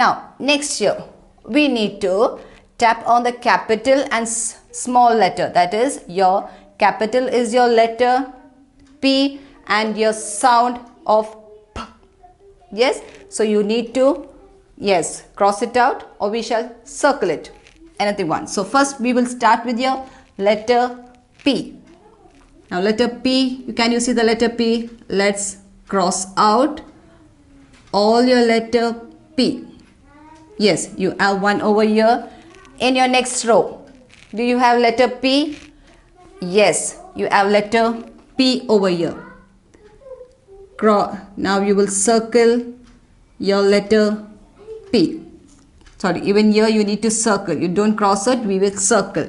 Now, next here, we need to tap on the capital and small letter. That is, your capital is your letter P and your sound of P. Yes, so you need to, yes, cross it out or we shall circle it. Anything one. So first we will start with your letter P. Now letter P, can you see the letter P? Let's cross out all your letter P. Yes, you have one over here. In your next row, do you have letter P? Yes, you have letter P over here. Now you will circle your letter P. Sorry, even here you need to circle. You don't cross it, we will circle.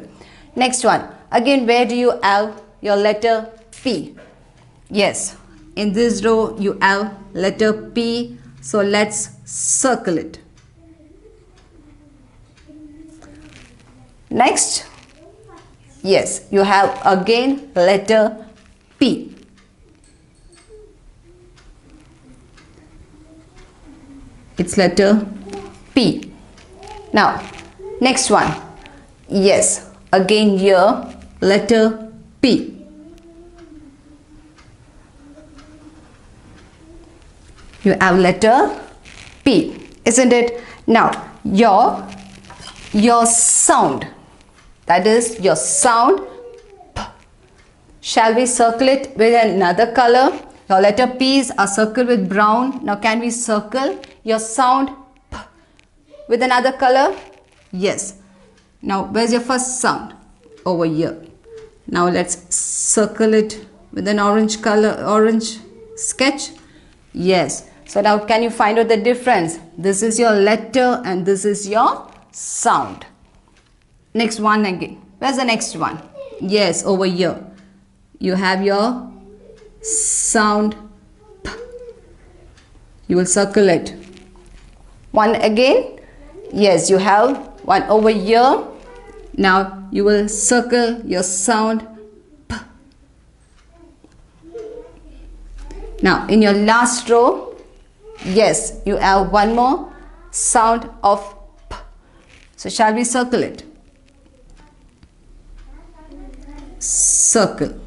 Next one. Again, where do you have your letter P? Yes, in this row you have letter P. So let's circle it. Next, yes, you have again letter P. It's letter P. Now, next one. Yes, again here letter P. You have letter P, isn't it? Now, your sound, that is your sound P. Shall we circle it with another color? Your letter P's are circled with brown. Now can we circle your sound P with another color? Yes. Now where's your first sound? Over here. Now let's circle it with an orange color, orange sketch. Yes. So now can you find out the difference? This is your letter and this is your sound. Next one again. Where's the next one? Yes, over here. You have your sound P. You will circle it. One again. Yes, you have one over here. Now you will circle your sound P. Now in your last row, yes, you have one more sound of P. So shall we circle it? Circle.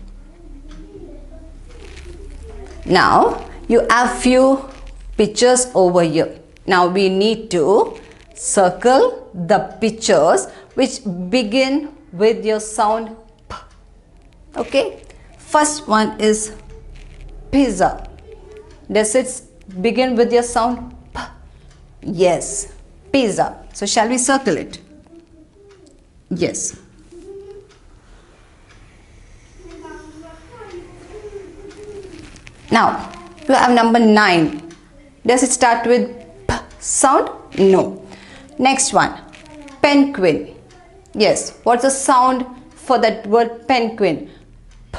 Now you have few pictures over here. Now we need to circle the pictures which begin with your sound P. Okay. First one is pizza. Does it begin with your sound P? Yes, pizza. So shall we circle it? Yes. Now you have number 9. Does it start with P sound? No. Next one, penguin. Yes, what's the sound for that word penguin? P.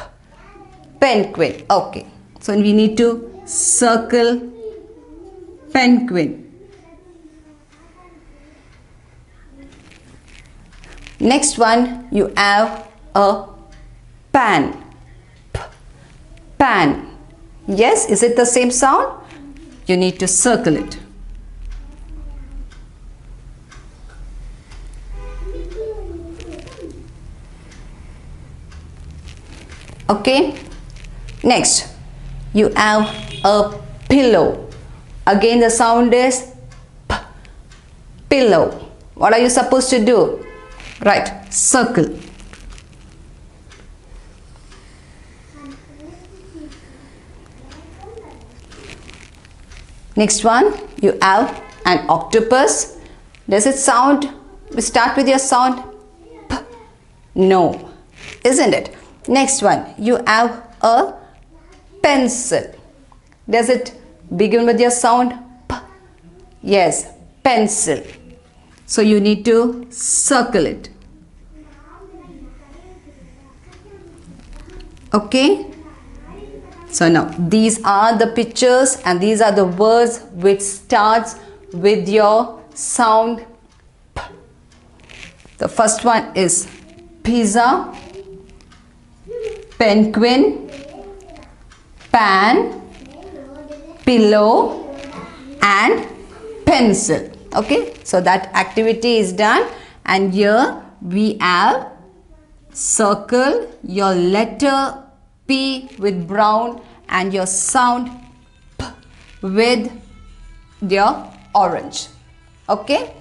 Penguin. Okay. So we need to circle penguin. Next one, you have a pan. P. Pan. Yes, is it the same sound? You need to circle it. Okay. Next, you have a pillow. Again the sound is P. Pillow. What are you supposed to do? Right, circle. Next one, you have an octopus. Does it sound, we start with your sound P? No, isn't it? Next one, you have a pencil. Does it begin with your sound P? Yes, pencil. So you need to circle it. Okay. So now these are the pictures and these are the words which starts with your sound P. The first one is pizza, penguin, pan, pillow and pencil. Okay, so that activity is done, and here we have circle your letter P with brown and your sound P with your orange. Okay.